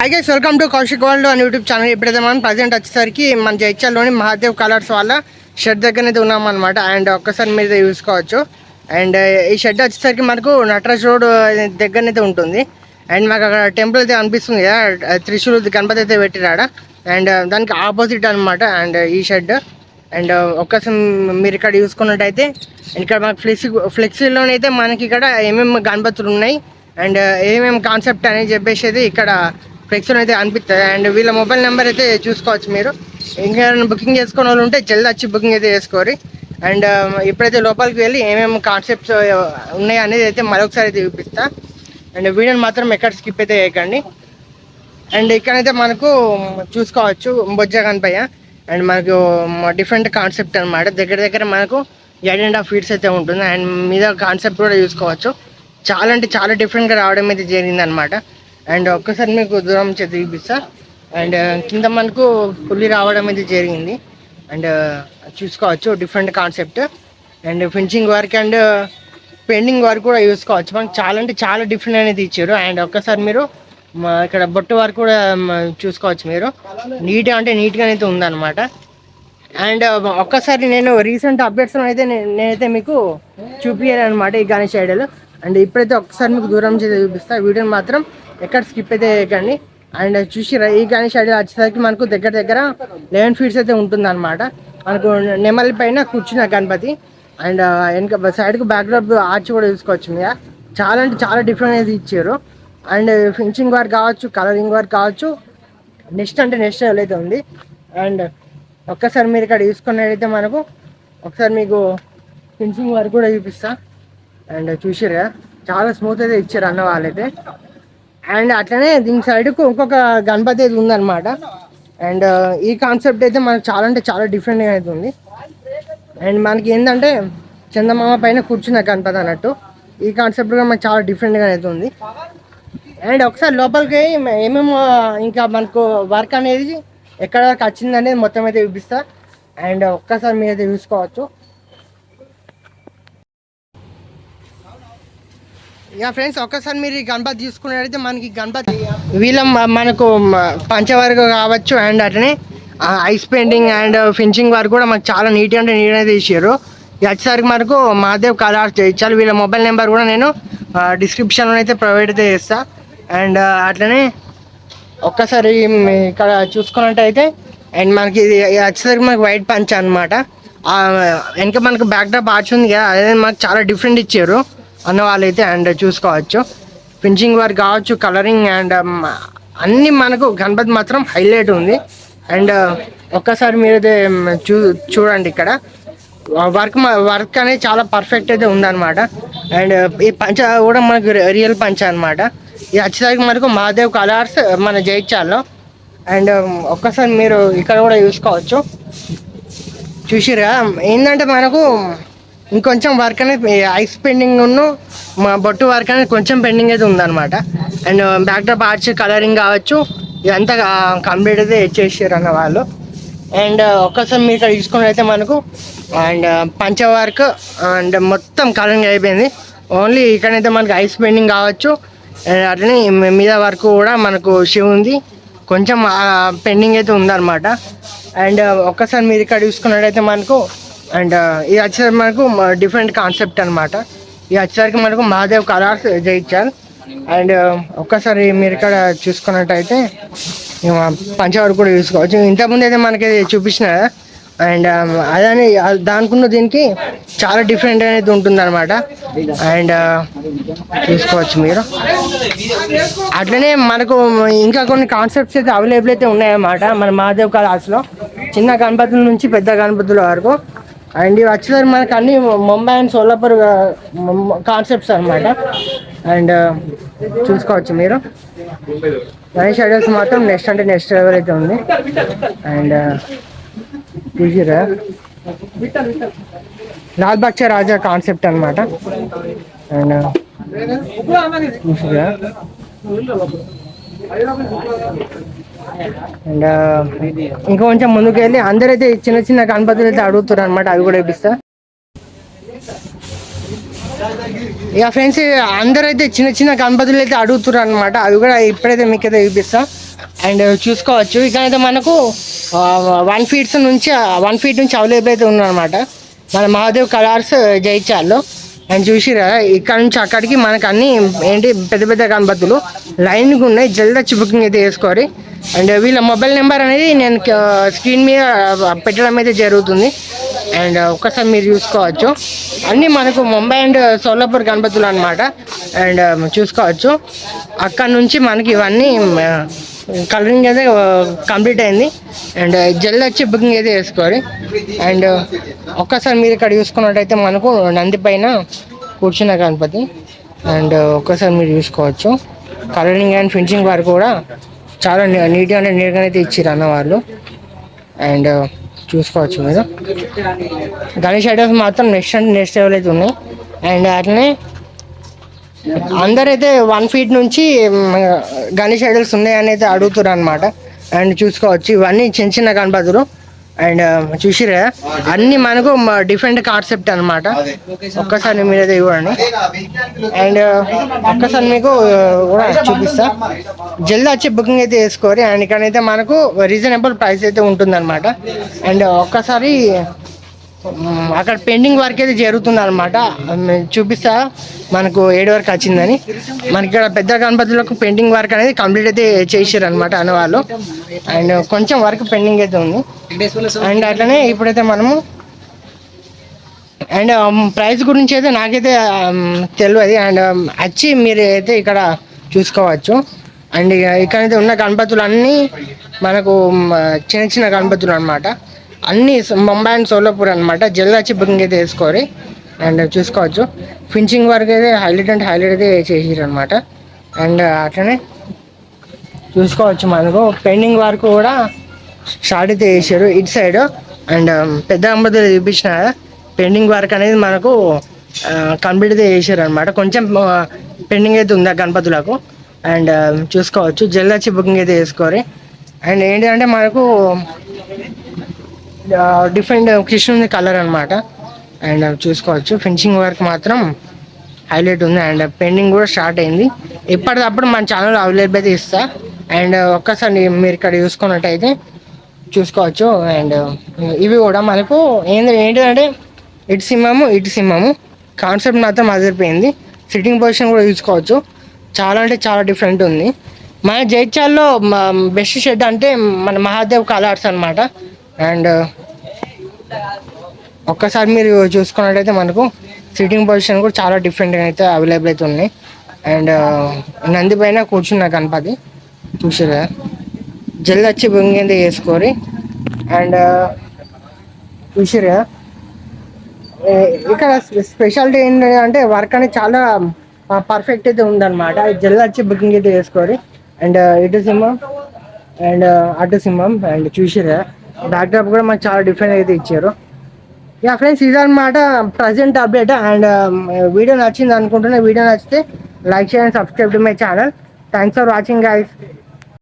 Hi guys, welcome to Kaushik world అని YouTube channel. ఇప్పుడైతే మనం ప్రజెంట్ వచ్చేసరికి మన జైత్యాలలోని మహాదేవ్ కలర్స్ వాళ్ళ షెడ్ దగ్గర ఉన్నాం అనమాట. అండ్ ఒక్కసారి మీరు చూసుకోవచ్చు. అండ్ ఈ షెడ్ వచ్చేసరికి మనకు నటరాజ్ రోడ్ దగ్గరనైతే ఉంటుంది. అండ్ మాకు అక్కడ టెంపుల్ అయితే అనిపిస్తుంది కదా, త్రిశూల్ గణపతి అయితే పెట్టిరాడ. అండ్ దానికి ఆపోజిట్ అనమాట అండ్ ఈ షెడ్. అండ్ ఒక్కసారి మీరు ఇక్కడ చూసుకున్నట్టయితే ఇక్కడ మనకు ఫ్లెక్సీలోనైతే మనకి ఇక్కడ ఏమేమి గణపతులు ఉన్నాయి అండ్ ఏమేమి కాన్సెప్ట్ అనేది చెప్పేసి ఇక్కడ ఫ్లెక్స్లో అయితే అనిపిస్తుంది. అండ్ వీళ్ళ మొబైల్ నెంబర్ అయితే చూసుకోవచ్చు మీరు. ఇంకా బుకింగ్ చేసుకునే వాళ్ళు ఉంటే జల్ది వచ్చి బుకింగ్ అయితే చేసుకోరు. అండ్ ఇప్పుడైతే లోపలికి వెళ్ళి ఏమేమి కాన్సెప్ట్స్ ఉన్నాయి అనేది అయితే మరొకసారి అయితే చూపిస్తా. అండ్ వీడియోని మాత్రం ఎక్కడ స్కిప్ అయితే చేయకండి. అండ్ ఇక్కడైతే మనకు చూసుకోవచ్చు బొజ్జ కనిపయ్య. అండ్ మనకు డిఫరెంట్ కాన్సెప్ట్ అనమాట. దగ్గర దగ్గర మనకు 8.5 feet అయితే ఉంటుంది. అండ్ మీద కాన్సెప్ట్ కూడా చూసుకోవచ్చు. చాలా అంటే చాలా డిఫరెంట్గా రావడం అయితే జరిగింది అనమాట. అండ్ ఒక్కసారి మీకు దూరం చూపిస్తా. అండ్ కింద మనకు పుల్లి రావడం అయితే జరిగింది. అండ్ చూసుకోవచ్చు different concept. And finishing work and painting work కూడా చూసుకోవచ్చు. మనకు చాలా అంటే చాలా డిఫరెంట్ అనేది ఇచ్చారు. అండ్ ఒక్కసారి మీరు ఇక్కడ బొట్టు వర్క్ కూడా చూసుకోవచ్చు మీరు. నీట్గా అంటే నీట్గా అయితే ఉందన్నమాట. అండ్ ఒక్కసారి నేను రీసెంట్ అప్డేట్స్ అయితే నేనైతే మీకు చూపించాను ఈ గణేష్ ఐడియాలు. అండ్ ఇప్పుడైతే ఒక్కసారి మీకు దూరం చేసి చూపిస్తా. వీడియోని మాత్రం ఎక్కడ స్కిప్ అయితే చేయకండి. అండ్ చూసి ఈ గణేష్ ఐడియా వచ్చేసరికి మనకు దగ్గర దగ్గర 11 feet అయితే ఉంటుందన్నమాట. మనకు నెమలి పైన కూర్చున్న గణపతి. అండ్ వెనక సైడ్కు బ్యాక్డ్రాప్ ఆర్చ్ కూడా చూసుకోవచ్చు మీద. చాలా అంటే చాలా డిఫరెంట్ అయితే ఇచ్చారు. అండ్ ఫినిషింగ్ వర్క్ కావచ్చు, కలరింగ్ వర్క్ కావచ్చు, నెక్స్ట్ అంటే నెక్స్ట్ లెవెల్ అయితే ఉంది. అండ్ ఒక్కసారి మీరు ఇక్కడ చూసుకున్నట్టయితే మనకు ఒకసారి మీకు ఫినిషింగ్ వర్క్ కూడా చూపిస్తా. అండ్ చూసారా చాలా స్మూత్ అయితే ఇచ్చారు అన్న వాళ్ళైతే. అండ్ అట్లనే దీని సైడ్కు ఇంకొక గణపతి అయితే ఉందన్నమాట. అండ్ ఈ కాన్సెప్ట్ అయితే మనకు చాలా అంటే చాలా డిఫరెంట్గా అయితే ఉంది. అండ్ మనకి ఏంటంటే చందమామ పైన కూర్చున్న గణపతి అన్నట్టు. ఈ కాన్సెప్ట్ కూడా మనకు చాలా డిఫరెంట్గా అయితే ఉంది. అండ్ ఒకసారి లోపలికి ఏమేమో ఇంకా మనకు వర్క్ అనేది ఎక్కడ వరకు వచ్చింది అనేది మొత్తం అయితే చూపిస్తా. అండ్ ఒక్కసారి మీరు అయితే చూసుకోవచ్చు. ఇక ఫ్రెండ్స్ ఒక్కసారి మీరు ఈ గణపతి చూసుకున్నట్టయితే మనకి గణపతి వీళ్ళ మనకు పంచవర్గ కావచ్చు. అండ్ అట్లనే ice painting and finishing work కూడా మనకు చాలా నీట్గా అంటే నీట్గా తీసారు. వచ్చేసరికి మనకు మహాదేవ్ కలర్స్ చేయించాలి. వీళ్ళ మొబైల్ నెంబర్ కూడా నేను డిస్క్రిప్షన్లో అయితే ప్రొవైడ్ అయితే చేస్తాను. అండ్ అట్లనే ఒక్కసారి ఇక్కడ చూసుకున్నట్టయితే అండ్ మనకి ఇది వచ్చేసరికి మనకి వైట్ పంచ్ అనమాట. వెనక మనకు బ్యాక్ డ్రాప్ ఆర్చ్ ఉంది కదా, అదే మనకు చాలా డిఫరెంట్ ఇచ్చారు అన్న వాళ్ళైతే. అండ్ చూసుకోవచ్చు ఫినిషింగ్ వర్క్ కావచ్చు, కలరింగ్ అండ్ అన్నీ మనకు గణపతి మాత్రం హైలైట్ ఉంది. అండ్ ఒక్కసారి మీరైతే చూడండి ఇక్కడ వర్క్ అనేది చాలా పర్ఫెక్ట్ అయితే ఉందన్నమాట. అండ్ ఈ పంచ కూడా మనకు రియల్ పంచ అనమాట. ఇది వచ్చేసరికి మనకు మహాదేవ్ కలర్స్ మన జైత్యాల్లో. అండ్ ఒక్కసారి మీరు ఇక్కడ కూడా చూసుకోవచ్చు. చూసిరా ఏంటంటే మనకు ఇంకొంచెం వర్క్ అనేది ఐస్ పెయింటింగ్ మా బొట్టు వర్క్ అనేది కొంచెం పెండింగ్ అయితే ఉందన్నమాట. And back drop arch colouring కావచ్చు ఇదంతా కంప్లీట్ అయితే చేసారు అన్న వాళ్ళు. అండ్ ఒక్కసారి మీరు ఇక్కడ చూసుకున్నట్లయితే మనకు అండ్ పంచ వర్క్ అండ్ మొత్తం కలరింగ్ అయిపోయింది. ఓన్లీ ఇక్కడైతే మనకు ఐస్ పెయింటింగ్ కావచ్చు. అట్లనే మీద వర్క్ కూడా మనకు షూ ఉంది, కొంచెం పెండింగ్ అయితే ఉందన్నమాట. అండ్ ఒక్కసారి మీరు ఇక్కడ చూసుకున్నట్టయితే మనకు అండ్ ఇది వచ్చేసరికి మనకు డిఫరెంట్ కాన్సెప్ట్ అనమాట. ఇది వచ్చేసరికి మనకు మహాదేవ్ కలర్స్ జయించాలి. అండ్ ఒక్కసారి మీరు ఇక్కడ చూసుకున్నట్టయితే పంచవర్క్ కూడా చూసుకోవచ్చు. ఇంతకుముందు అయితే మనకి చూపించిన అండ్ అదని దానికున్న దీనికి చాలా డిఫరెంట్ అనేది ఉంటుంది అనమాట. అండ్ చూసుకోవచ్చు మీరు. అట్లనే మనకు ఇంకా కొన్ని కాన్సెప్ట్స్ అయితే అవైలబుల్ అయితే ఉన్నాయన్నమాట మన మహాదేవ్ కళాస్లో, చిన్న గణపతుల నుంచి పెద్ద గణపతుల వరకు. అండ్ ఇవి వచ్చేసరికి మనకు అన్ని ముంబై అండ్ సోలాపూర్ కాన్సెప్ట్స్ అనమాట. అండ్ చూసుకోవచ్చు మీరు. గణేష్ ఐడియాస్ మాత్రం నెక్స్ట్ అంటే నెక్స్ట్ లెవెల్ అయితే ఉంది. అండ్ చూసిరా లాల్ బాక్ష రాజా కాన్సెప్ట్ అనమాట. అండ్ చూసిరా అండ్ ఇంకా కొంచెం ముందుకు వెళ్ళి అందరైతే చిన్న చిన్న గణపతులు అయితే అడుగుతారు అనమాట. అవి కూడా ఇప్పిస్తా. ఇక ఫ్రెండ్స్ అందరైతే చిన్న చిన్న గణపతులు అయితే అడుగుతున్నారు అనమాట. అవి కూడా ఇప్పుడైతే మీకైతే చూపిస్తా. అండ్ చూసుకోవచ్చు ఇక్కడైతే మనకు 1 ఫీట్ నుంచి 1 ఫీట్ నుంచి అవైలబుల్ అయితే ఉందన్నమాట మన మహాదేవ్ కలర్స్ జైత్యాల్లో. అండ్ చూసిరా ఇక్కడ నుంచి అక్కడికి మనకు అన్ని ఏంటి పెద్ద పెద్ద గణపతులు లైన్గా ఉన్నాయి. జల్ది వచ్చి బుకింగ్ అయితే చేసుకోవాలి. అండ్ వీళ్ళ మొబైల్ నెంబర్ అనేది నేను స్క్రీన్ మీద పెట్టడం అయితే జరుగుతుంది. అండ్ ఒక్కసారి మీరు చూసుకోవచ్చు అన్నీ మనకు ముంబై అండ్ సోలాపూర్ గణపతులు అనమాట. అండ్ చూసుకోవచ్చు అక్కడ నుంచి మనకి ఇవన్నీ కలరింగ్ అయితే కంప్లీట్ అయింది. అండ్ జల్ది వచ్చి బుకింగ్ అయితే చేసుకోవాలి. అండ్ ఒక్కసారి మీరు ఇక్కడ చూసుకున్నట్టయితే మనకు నంది పైన కూర్చున్న గణపతి. అండ్ ఒక్కసారి మీరు చూసుకోవచ్చు కలరింగ్ అండ్ ఫినిషింగ్ వర్క్ కూడా చాలా నీట్గా అంటే నీట్గా అయితే ఇచ్చారు అన్న వాళ్ళు. అండ్ చూసుకోవచ్చు మీరు గణేష్ ఐటమ్స్ మాత్రం నెక్స్ట్ అంటే నెక్స్ట్ లెవెల్ అయితే ఉన్నాయి. అండ్ అట్లనే అందరైతే 1 ఫీట్ నుంచి గణేష్ ఐడల్స్ ఉన్నాయని అయితే అడుగుతారు అనమాట. అండ్ చూసుకోవచ్చు ఇవన్నీ చిన్న చిన్న గణపతులు. అండ్ చూసిరా అన్ని మనకు డిఫరెంట్ కాన్సెప్ట్ అనమాట. ఒక్కసారి మీరైతే ఇవ్వండి. అండ్ ఒక్కసారి మీకు కూడా చూపిస్తా జల్ది వచ్చి బుకింగ్ అయితే వేసుకోరు. అండ్ ఇక్కడైతే మనకు రీజనబుల్ ప్రైస్ అయితే ఉంటుందన్నమాట. అండ్ ఒక్కసారి అక్కడ పెండింగ్ వర్క్ అయితే జరుగుతుంది అనమాట. చూపిస్తా మనకు 7 వరకు వచ్చిందని. మనకి ఇక్కడ పెద్ద గణపతులకు పెండింగ్ వర్క్ అనేది కంప్లీట్ అయితే చేసారు అనమాట అన్న వాళ్ళు. అండ్ కొంచెం వర్క్ పెండింగ్ అయితే ఉంది. అండ్ అట్లనే ఇప్పుడైతే మనము అండ్ ప్రైస్ గురించి అయితే నాకైతే తెలియదు. అండ్ వచ్చి మీరు అయితే ఇక్కడ చూసుకోవచ్చు. అండ్ ఇక్కడైతే ఉన్న గణపతులు అన్నీ మనకు చిన్న చిన్న గణపతులు అనమాట. అన్నీ ముంబై అండ్ సోలాపూర్ అనమాట. జల్ది వచ్చి బుకింగ్ అయితే వేసుకోవాలి. అండ్ చూసుకోవచ్చు ఫినిషింగ్ వర్క్ అయితే హైలైట్ అంటే హైలైట్ అయితే చేసారు అనమాట. అండ్ అట్లనే చూసుకోవచ్చు మనకు పెండింగ్ వర్క్ కూడా స్టార్ట్ అయితే చేశారు ఇటు సైడ్. అండ్ పెద్ద గణపతులు చూపించిన పెండింగ్ వర్క్ అనేది మనకు కంప్లీట్ అయితే చేశారు అనమాట. కొంచెం పెండింగ్ అయితే ఉంది ఆ గణపతులకు. అండ్ చూసుకోవచ్చు జల్ది వచ్చి బుకింగ్ అయితే వేసుకోవాలి. అండ్ ఏంటంటే మనకు డిఫరెంట్ కృష్ణుని కలర్ అనమాట. అండ్ చూసుకోవచ్చు ఫినిషింగ్ వర్క్ మాత్రం హైలైట్ ఉంది. అండ్ పెండింగ్ కూడా స్టార్ట్ అయింది. ఎప్పటికప్పుడు మన ఛానల్ అవైలబుల్ అయితే ఇస్తా. అండ్ ఒక్కసారి మీరు ఇక్కడ చూసుకున్నట్టయితే చూసుకోవచ్చు. అండ్ ఇవి కూడా మనకు ఏంటంటే ఇటు సింహము కాన్సెప్ట్ మాత్రం అదిరిపోయింది. సిట్టింగ్ పొజిషన్ కూడా చూసుకోవచ్చు చాలా అంటే చాలా డిఫరెంట్ ఉంది. మన జైత్యాల్లో బెస్ట్ షెడ్ అంటే మన మహాదేవ్ కలర్స్ అనమాట. అండ్ ఒక్కసారి మీరు చూసుకున్నట్టయితే మనకు సిట్టింగ్ పొజిషన్ కూడా చాలా డిఫరెంట్గా అయితే అవైలబుల్ అయితే ఉన్నాయి. అండ్ నంది పైన కూర్చున్న గణపతి చూసారా జల్ది వచ్చి బొంగింది వేసుకోరి. అండ్ చూసారా ఇక్కడ స్పెషాలిటీ ఏంటంటే వర్క్ అనేది చాలా పర్ఫెక్ట్ అయితే ఉందన్నమాట. జల్ది వచ్చి బుకింగ్ అయితే వేసుకోరి. అండ్ ఇటు సింహం అండ్ అటు సింహం. అండ్ చూసారా బ్యాక్ డ్రాప్ కూడా మనకు చాలా డిఫరెంట్ అయితే ఇచ్చారు. యా ఫ్రెండ్స్ ఇదన్నమాట ప్రజెంట్ అప్డేట్. అండ్ వీడియో నచ్చింది అనుకుంటున్నా. వీడియో నచ్చితే లైక్ చేయండి, subscribe to my channel. Thanks for watching guys.